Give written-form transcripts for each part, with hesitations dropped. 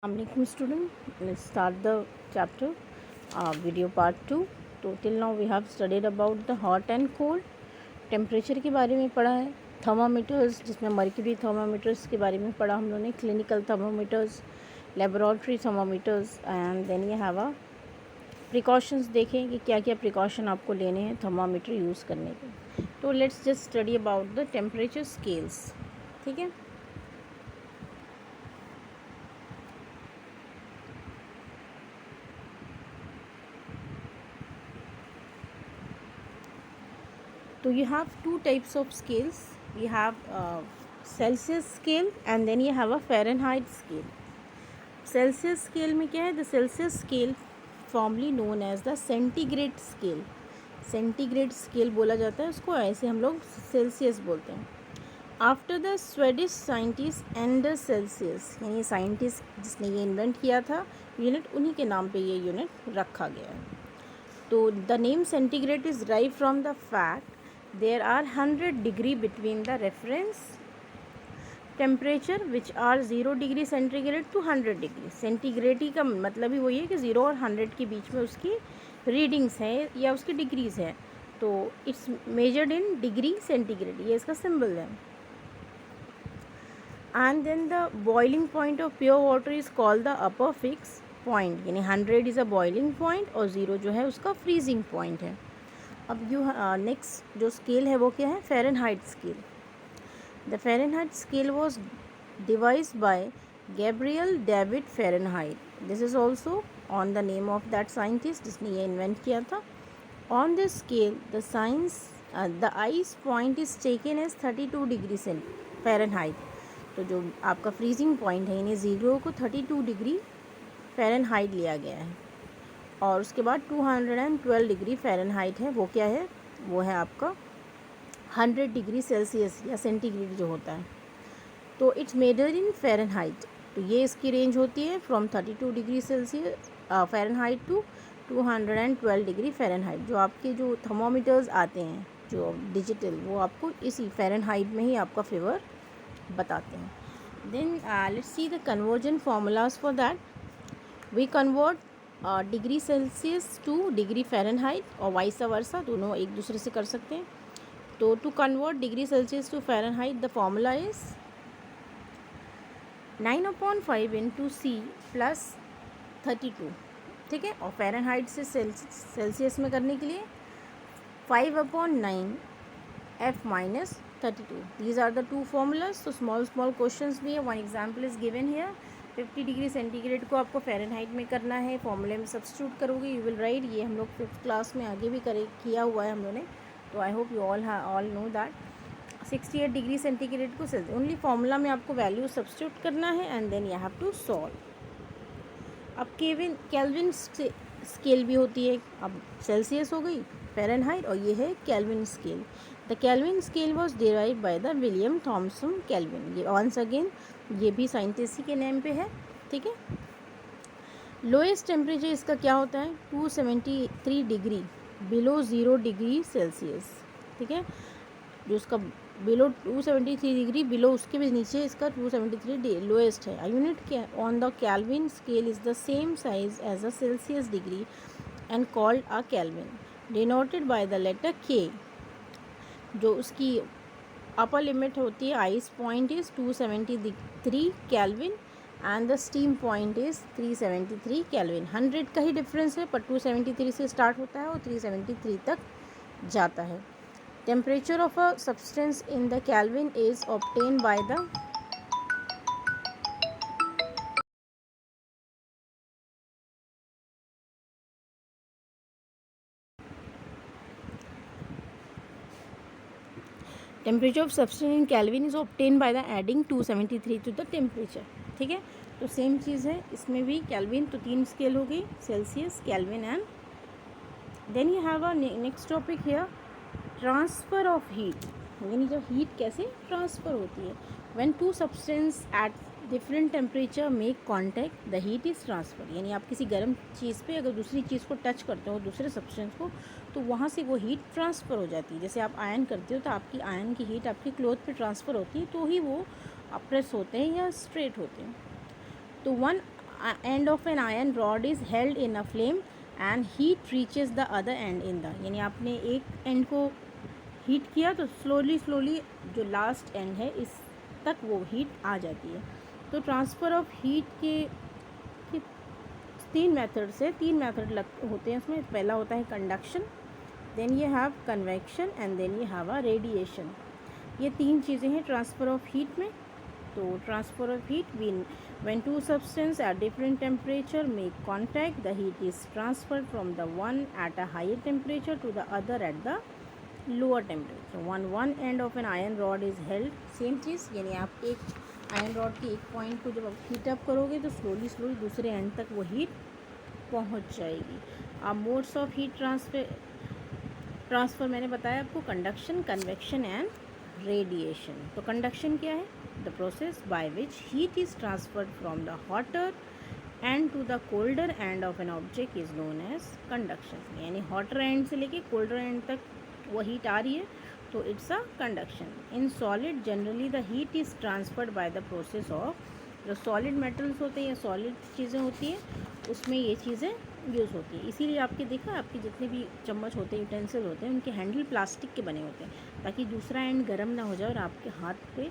Assalamualaikum student, let's start the chapter video part 2. तो till now we have studied about the hot and cold. Temperature के बारे में पढ़ा है, thermometers जिसमें मर्क्यूरी थर्मामीटर्स के बारे में पढ़ा हम लोगों ने, clinical thermometers, laboratory thermometers and then ये हैव अ प्रिकॉशंस देखें कि क्या क्या प्रिकॉशन आपको लेने हैं थर्मामीटर यूज़ करने के. तो let's just study about the temperature scales. ठीक है. So you have two types of scales. You have Celsius scale and then you have a Fahrenheit scale. Celsius scale में क्या है? The Celsius scale formerly known as the centigrade scale. Centigrade scale बोला जाता है उसको, ऐसे हम लोग Celsius बोलते हैं. After the Swedish scientist Anders Celsius, यानी साइंटिस्ट जिसने ये इन्वेंट किया था यूनिट, उन्हीं के नाम पे ये यूनिट रखा गया है. तो the name centigrade is derived from the fact there are 100 degree between the reference temperature which are 0 degree centigrade to 100 degree centigrade. ही का मतलब ही वही है कि 0 और 100 के बीच में उसकी रीडिंग्स हैं या उसकी डिग्रीज़ हैं. तो it's measured in degree centigrade, ये इसका सिंबल है. And then the boiling point of pure water is called the upper fix point, यानी 100 इज़ अ बॉइलिंग पॉइंट और 0 जो है उसका फ्रीजिंग पॉइंट है. अब नेक्स्ट जो स्केल है वो क्या है? Fahrenheit scale. The Fahrenheit scale was devised by Gabriel David Fahrenheit. This is also on the name of that scientist जिसने ये इन्वेंट किया था. On this scale the ice point is taken as 32 degree Fahrenheit. तो जो आपका freezing point है यानी 0 को 32 डिग्री फ़ारेनहाइट लिया गया है. और उसके बाद 212 डिग्री फ़ारेनहाइट है, वो क्या है? वो है आपका 100 डिग्री सेल्सियस या सेंटीग्रेड जो होता है. तो इट्स मेजर्ड इन फ़ारेनहाइट. तो ये इसकी रेंज होती है from 32 degree Celsius Fahrenheit to 212 degree Fahrenheit. जो आपके जो थर्मोमीटर्स आते हैं जो डिजिटल, वो आपको इसी फ़ारेनहाइट में ही आपका फीवर बताते हैं. Then let's see the conversion formulas for that. We convert degree Celsius to degree Fahrenheit और वाइस वर्सा, दोनों एक दूसरे से कर सकते हैं. तो to convert degree Celsius to Fahrenheit the formula is 9/5 into C plus 32. ठीक है. और फ़ारेनहाइट से सेल्सियस में करने के लिए 5/9 F minus 32. These are the two formulas. तो स्मॉल क्वेश्चंस भी है. One example is given here. 50 degree centigrade को आपको फ़ारेनहाइट में करना है, फॉर्मूले में सब्स्टिट्यूट करोगे, यू विल राइट. ये हम लोग 5th क्लास में आगे भी किया हुआ है हम लोगों ने. तो I hope you all know that 68 degree centigrade को ओनली फार्मूला में आपको वैल्यू सब्स्टिट्यूट करना है and then you have to solve. अब केल्विन स्केल भी होती है. अब सेल्सियस हो गई, फ़ारेनहाइट, और ये है Kelvin scale. The Kelvin scale was derived by the William Thomson Kelvin. ये वंस अगेन ये भी साइंटिस्ट के नेम पे है. ठीक है. लोएस्ट टेम्परेचर इसका क्या होता है? 273 डिग्री बिलो 0 डिग्री सेल्सियस. ठीक है. जो उसका बिलो 273 डिग्री बिलो, उसके भी नीचे इसका 273 लोएस्ट है. Unit on the Kelvin scale is the same size as a Celsius degree and called a Kelvin, denoted by the letter K. जो उसकी अपर लिमिट होती है, ice point is 273 Kelvin and the steam point is 373 Kelvin. 100 का ही difference है, पर 273 से start होता है और 373 तक जाता है. Temperature of a substance in the Kelvin is obtain by the temperature of substance in Kelvin is obtain by the adding 273 to the temperature. ठीक है. तो सेम चीज़ है इसमें भी. केल्विन तो 3 स्केल हो गई, Celsius, Kelvin and then you have a next topic here, transfer of heat. यानी जब हीट कैसे ट्रांसफ़र होती है. When two substance at different temperature make contact the heat is transfer. यानी आप किसी गर्म चीज़ पे अगर दूसरी चीज़ को टच करते हो, दूसरे सब्सटेंस को, तो वहाँ से वो हीट ट्रांसफ़र हो जाती है. जैसे आप आयन करते हो तो आपकी आयन की हीट आपकी क्लॉथ पे ट्रांसफ़र होती है, तो ही वो प्रेस होते हैं या स्ट्रेट होते हैं. तो one and of an iron rod is held in a flame and heat reaches the other and in the, यानी आपने एक एंड को हीट किया तो स्लोली जो लास्ट एंड है इस तक वो हीट आ जाती है। तो ट्रांसफ़र ऑफ हीट के तीन मेथड होते हैं उसमें। पहला होता है कंडक्शन, देन ये हैव कन्वेक्शन एंड देन ये हैव अ रेडिएशन। ये तीन चीज़ें हैं ट्रांसफ़र ऑफ हीट में। तो transfer of heat when two substances at different temperature make contact, the heat is transferred from the one at a higher temperature to the other at the lower temperature. One end of an iron rod is held, same चीज़, यानी आप एक iron rod के एक point को जब आप heat up करोगे तो स्लोली दूसरे एंड तक वो हीट पहुंच जाएगी। अब मोड्स ऑफ हीट ट्रांसफ़र मैंने बताया आपको, कंडक्शन, कन्वेक्शन एंड रेडिएशन। तो कंडक्शन क्या है? The process by which heat is transferred from the hotter end to the colder end of an object is known as conduction. यानी hotter end से लेके colder and तक वो heat आ रही है तो it's a conduction. In solid generally the heat is transferred by the process of, जो solid metals होते हैं या सॉलिड चीज़ें होती हैं उसमें ये चीज़ें यूज़ होती है। इसीलिए आपके देखा, आपके जितने भी चम्मच होते हैं, यूटेंसिल होते हैं, उनके हैंडल प्लास्टिक के बने होते हैं ताकि दूसरा एंड गर्म ना हो जाए और आपके हाथ पे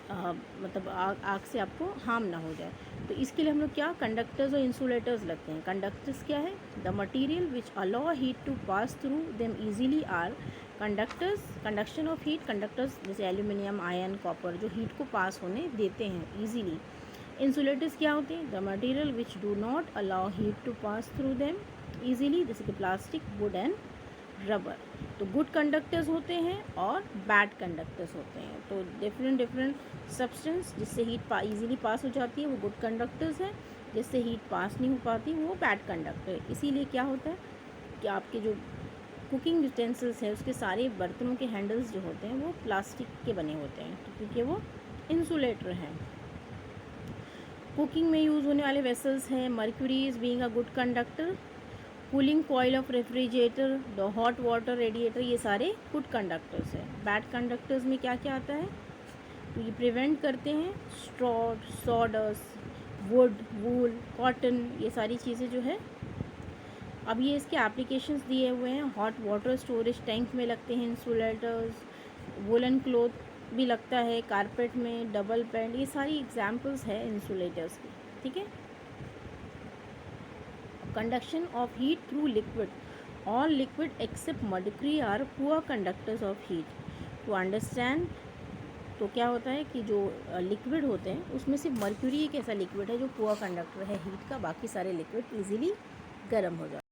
मतलब आग से आपको हार्म ना हो जाए। तो इसके लिए हम लोग क्या, कंडक्टर्स और इंसुलेटर्स लगते हैं। कंडक्टर्स क्या है? The material which allow heat to pass through them easily are conductors. Conduction of heat, conductors जैसे एल्यूमिनियम, आयरन, कॉपर, जो हीट को पास होने देते हैं ईजीली। इंसुलेटर्स क्या होते हैं? The material which do not allow heat to pass through them easily, जैसे कि प्लास्टिक, वुड एंड रबर। तो गुड कंडक्टर्स होते हैं और बैड कंडक्टर्स होते हैं। तो डिफरेंट सब्सटेंस जिससे हीट ईजिली पास हो जाती है वो गुड कंडक्टर्स हैं, जिससे हीट पास नहीं हो पाती वो बैड कंडक्टर। इसीलिए क्या होता है कि आपके जो कुकिंग यूटेंसिल्स हैं उसके सारे बर्तनों के हैंडल्स जो होते हैं वो प्लास्टिक के बने होते हैं, तो क्योंकि वो इंसुलेटर हैं। कुकिंग में यूज़ होने वाले वेसल्स हैं mercury is being a good conductor, cooling coil of refrigerator, the hot water radiator, ये सारे गुड कंडक्टर्स हैं। बैड कंडक्टर्स में क्या क्या आता है? तो ये प्रिवेंट करते हैं straw, sawdust, would, wool, cotton, ये सारी चीज़ें जो है। अब ये इसके एप्लीकेशंस दिए हुए हैं। हॉट वाटर स्टोरेज टैंक में लगते हैं इंसुलेटर्स, वुलन क्लॉथ भी लगता है कारपेट में, डबल पैंट, ये सारी एग्जांपल्स है इंसुलेटर्स की, ठीक है। Conduction of heat through liquid, all liquid except mercury are poor conductors of heat. To understand, तो क्या होता है कि जो लिक्विड होते हैं उसमें सिर्फ मर्क्यूरी एक ऐसा लिक्विड है जो पुअर कंडक्टर है हीट का, बाकी सारे लिक्विड ईजिली गर्म हो जाते हैं।